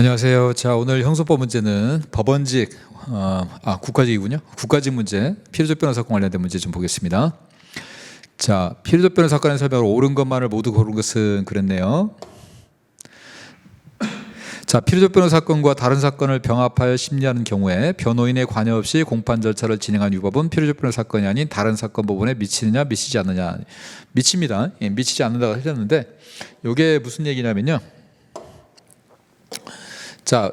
안녕하세요. 자, 오늘 형소법 문제는 법원직, 국가직이군요. 국가직 문제, 피해자적 변호 사건 관련된 문제 좀 보겠습니다. 자, 피해자적 변호 사건의 설명으로 옳은 것만을 모두 고른 것은 그랬네요. 자, 피해자적 변호 사건과 다른 사건을 병합하여 심리하는 경우에 변호인의 관여 없이 공판 절차를 진행한 위법은 피해자적 변호 사건이 아닌 다른 사건 법원에 미치느냐 미치지 않느냐. 미칩니다. 미치지 않는다고 하셨는데 이게 무슨 얘기냐면요. 자,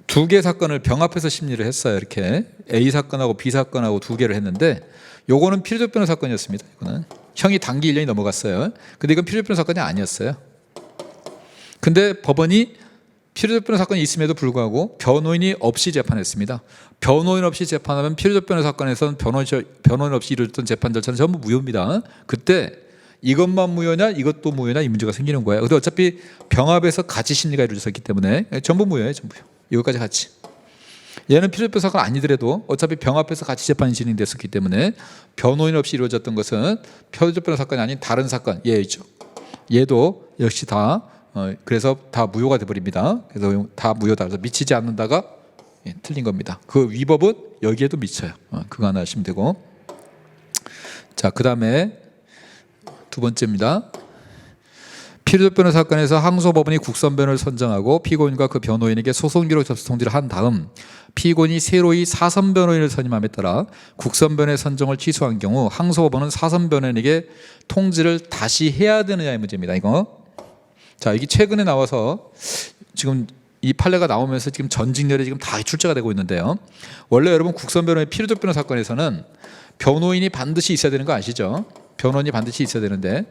두 개 사건을 병합해서 심리를 했어요. 이렇게 A 사건하고 B 사건하고 두 개를 했는데 요거는 피해자적 변호 사건이었습니다. 이거는 형이 단기 1년이 넘어갔어요. 근데 이건 피해자적 변호 사건이 아니었어요. 근데 법원이 피해자적 변호 사건이 있음에도 불구하고 변호인이 없이 재판했습니다. 변호인 없이 재판하면 피해자적 변호 사건에서는 변호인 없이 이루어졌던 재판 절차는 전부 무효입니다. 그때 이것만 무효냐 이것도 무효냐 이 문제가 생기는 거예요. 근데 어차피 병합에서 같이 심리가 이루어졌기 때문에 전부 무효예요. 전부요. 이것까지 같이. 얘는 피해자적 변호 사건 아니더라도 어차피 병합해서 같이 재판이 진행됐었기 때문에 변호인 없이 이루어졌던 것은 피해자적 변호 사건이 아닌 다른 사건 얘죠. 얘도 역시 다 그래서 다 무효가 돼버립니다. 그래서 다 무효다. 그래서 미치지 않는다가 틀린 겁니다. 그 위법은 여기에도 미쳐요. 그거 하나 하시면 되고. 자, 그 다음에 두 번째입니다. 피해자적 변호 사건에서 항소법원이 국선변호를 선정하고 피고인과 그 변호인에게 소송기록 접수 통지를 한 다음 피고인이 새로이 사선변호인을 선임함에 따라 국선변호의 선정을 취소한 경우 항소법원은 사선변호인에게 통지를 다시 해야 되느냐의 문제입니다. 이거. 자, 이게 최근에 나와서 지금 이 판례가 나오면서 지금 전직렬에 지금 다 출제가 되고 있는데요. 원래 여러분 국선변호의 피해자적 변호 사건에서는 변호인이 반드시 있어야 되는 거 아시죠? 변호인이 반드시 있어야 되는데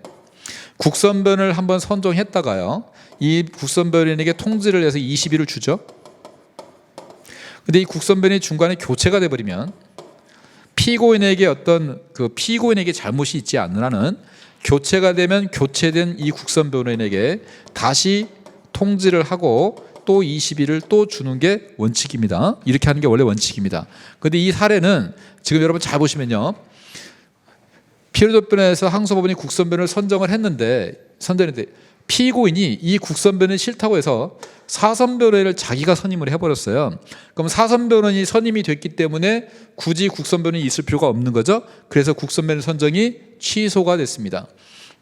국선변호를 한번 선정했다가요. 이 국선변호인에게 통지를 해서 20일을 주죠. 근데 이 국선변호인이 중간에 교체가 돼버리면 피고인에게 어떤 그 피고인에게 잘못이 있지 않는 한은 교체가 되면 교체된 이 국선변호인에게 다시 통지를 하고 또 20일을 또 주는 게 원칙입니다. 이렇게 하는 게 원래 원칙입니다. 그런데 이 사례는 지금 여러분 잘 보시면요. 피해자적 변호에서 항소법원이 국선변호를 선정을 했는데 피고인이 이 국선변호는 싫다고 해서 사선변호인을 자기가 선임을 해버렸어요. 그럼 사선변호인이 선임이 됐기 때문에 굳이 국선변호인이 있을 필요가 없는 거죠. 그래서 국선변호인 선정이 취소가 됐습니다.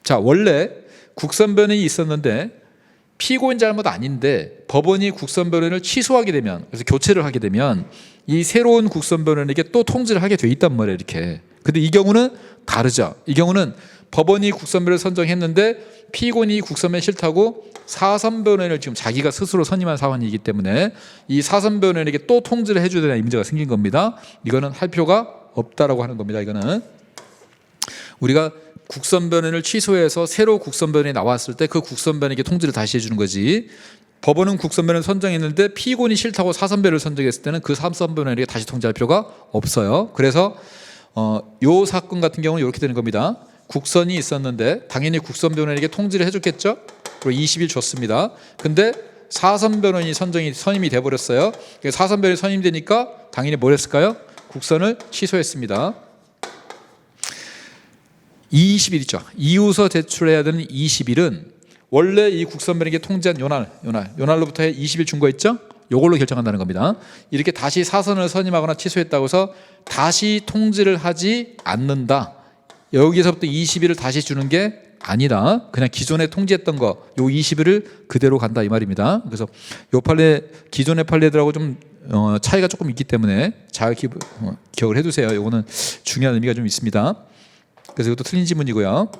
자, 원래 국선변호인이 있었는데 피고인 잘못 아닌데 법원이 국선변호인을 취소하게 되면, 그래서 교체를 하게 되면 이 새로운 국선변호인에게 또 통지를 하게 돼 있단 말이에요. 이렇게. 근데 이 경우는 다르죠. 이 경우는 법원이 국선변호를 선정했는데 피고인이 국선변호인 싫다고 사선변호인을 지금 자기가 스스로 선임한 사안이기 때문에 이 사선변호인에게 또 통지를 해줘야 되는 이 문제가 생긴 겁니다. 이거는 할 필요가 없다라고 하는 겁니다. 이거는 우리가 국선변호인을 취소해서 새로 국선변호인이 나왔을 때 그 국선변호인에게 통지를 다시 해주는 거지. 법원은 국선변호인을 선정했는데 피고인이 싫다고 사선변호인을 선정했을 때는 그 사선변호인에게 다시 통지할 필요가 없어요. 그래서 요 사건 같은 경우는 이렇게 되는 겁니다. 국선이 있었는데 당연히 국선변호인에게 통지를 해줬겠죠. 그리고 20일 줬습니다. 근데 사선변호인이 선임이 돼버렸어요. 사선변호인이 선임되니까 당연히 뭘 했을까요? 국선을 취소했습니다. 20일이죠. 이유서 제출해야 되는 20일은 원래 이 국선변호인에게 통지한 요날로부터 20일 준 거 있죠? 요걸로 결정한다는 겁니다. 이렇게 다시 사선을 선임하거나 취소했다고 해서 다시 통지를 하지 않는다. 여기서부터 20일을 다시 주는 게 아니다. 그냥 기존에 통지했던 거 요 20일을 그대로 간다 이 말입니다. 그래서 요 판례 기존의 판례들하고 좀 차이가 조금 있기 때문에 잘 기억을 해두세요. 요거는 중요한 의미가 좀 있습니다. 그래서 이것도 틀린 지문이고요.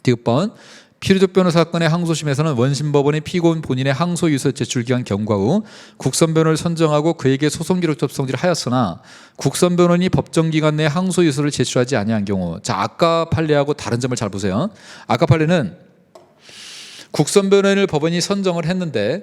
디귿번 피해자적 변호 사건의 항소심에서는 원심법원이 피고인 본인의 항소 유서 제출 기한 경과 후 국선변호를 선정하고 그에게 소송기록 접수통지를 하였으나 국선변호인이 법정 기간 내에 항소 유서를 제출하지 아니한 경우, 자, 아까 판례하고 다른 점을 잘 보세요. 아까 판례는 국선변호인을 법원이 선정을 했는데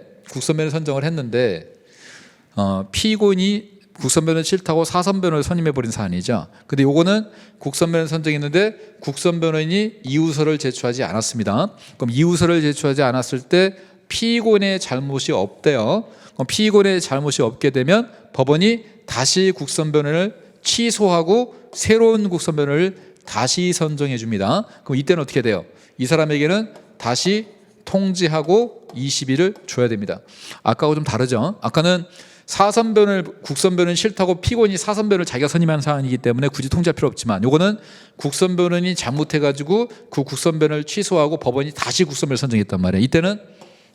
피고인이 국선변호는 싫다고 사선변호를 선임해버린 사안이죠. 근데 요거는 국선변호를 선정했는데 국선변호인이 이유서를 제출하지 않았습니다. 그럼 이유서를 제출하지 않았을 때 피고인의 잘못이 없대요. 그럼 피고인의 잘못이 없게 되면 법원이 다시 국선변호를 취소하고 새로운 국선변호를 다시 선정해 줍니다. 그럼 이때는 어떻게 돼요? 이 사람에게는 다시 통지하고 20일을 줘야 됩니다. 아까하고 좀 다르죠. 아까는 사선변을 국선변은 싫다고 피고인이 사선변을 자기가 선임한 사안이기 때문에 굳이 통지할 필요 없지만, 요거는 국선변원이 잘못해가지고 그 국선변을 취소하고 법원이 다시 국선변을 선정했단 말이에요. 이때는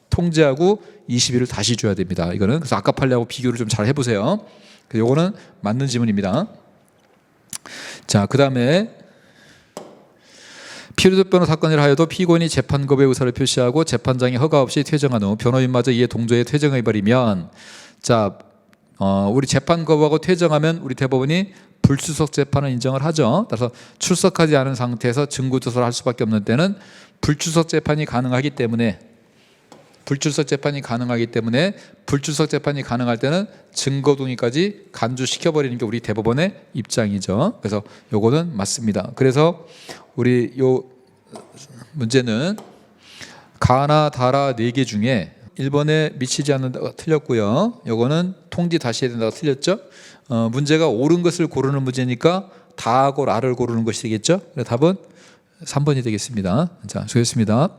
통지하고 20일을 다시 줘야 됩니다. 이거는 그래서 아까 판례하고 비교를 좀 잘 해보세요. 요거는 맞는 지문입니다. 자, 그 다음에 필요적 변호 사건이라 하여도 피고인이 재판거부의 의사를 표시하고 재판장이 허가 없이 퇴정한 후 변호인마저 이에 동조해 퇴정해버리면, 자, 우리 재판거부하고 퇴정하면 우리 대법원이 불출석 재판을 인정을 하죠. 따라서 출석하지 않은 상태에서 증거조사를 할 수밖에 없는 때는 불출석 재판이 가능하기 때문에 불출석 재판이 가능할 때는 증거동의까지 간주시켜버리는 게 우리 대법원의 입장이죠. 그래서 요거는 맞습니다. 그래서 우리 요 문제는 가나 다라 4개 중에 1번에 미치지 않는다가 틀렸고요. 요거는 통지 다시 해야 된다가 틀렸죠. 문제가 옳은 것을 고르는 문제니까 다하고 라를 고르는 것이 되겠죠. 답은 3번이 되겠습니다. 자, 수고했습니다.